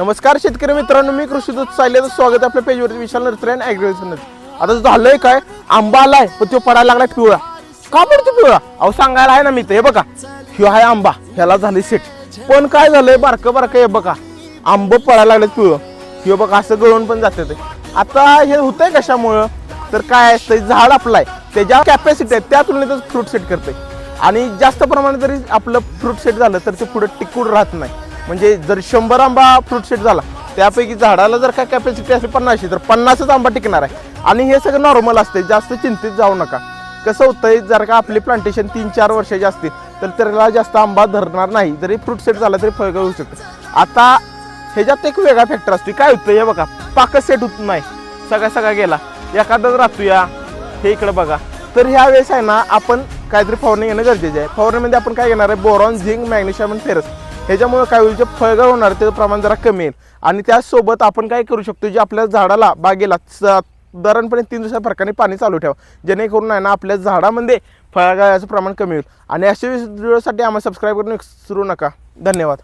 नमस्कार शेतकरी मित्रांनो, मी कृषीदूत सायलेचं स्वागत आहे आपल्या पेजवरती. विशाल नर्सरी अँड ॲग्रिकल्चर. आता झालंय काय, आंबा आलाय पण तो पडायला लागला पिवळा. का पडतो पिवळा? अहो सांगायला आहे ना मी, हे बघा ह्यो आहे आंबा, ह्याला झाली सेट. पण काय झालंय, बारकं हे बघा आंब पडायला लागले पिवळं. हे बघा असं गळून पण जाते ते. आता हे होतंय कशामुळं, तर काय असतं, झाड आपलं आहे त्याच्या कॅपॅसिटी आहे त्या तुलनेतच फ्रूट सेट करते. आणि जास्त प्रमाणात जरी आपलं फ्रूट सेट झालं तर ते पुढे टिकून राहत नाही. म्हणजे जर 100 आंबा फ्रूट सेट झाला, त्यापैकी झाडाला जर काय कॅपॅसिटी असेल 50ची, तर 50च आंबा टिकणार आहे. आणि हे सगळं नॉर्मल असते, जास्त चिंतित जाऊ नका. कसं होतंय, जर का आपली प्लांटेशन 3-4 वर्षाची असतील तर त्याला जास्त आंबा धरणार नाही. जरी फ्रूट सेट झाला तरी फळ होऊ शकतं. आता ह्याच्यात एक वेगळा फॅक्टर असतो. काय होतं हे बघा, पाकच सेट होत नाही, सगळा गेला, एखादाच राहतो या. हे इकडे बघा. तर ह्या वेळेस आहे ना, आपण काहीतरी फवारणी घेणं गरजेचं आहे. फवारणीमध्ये आपण काय घेणार आहे, बोरॉन, झिंक, मॅग्नेशियम आणि फेरस. ह्याच्यामुळे काय होईल, जे फळगळ होणार त्याचं प्रमाण जरा कमी येईल. आणि त्याचसोबत आपण काय करू शकतो, जे आपल्या झाडाला बागेला साधारणपणे 3 दिवसा फरकाने पाणी चालू ठेवा, जेणेकरून आहे ना आपल्या झाडामध्ये फळगळाचं प्रमाण कमी होईल. आणि अशा व्हिडिओसाठी आम्हाला सबस्क्राईब करून विसरू नका. धन्यवाद.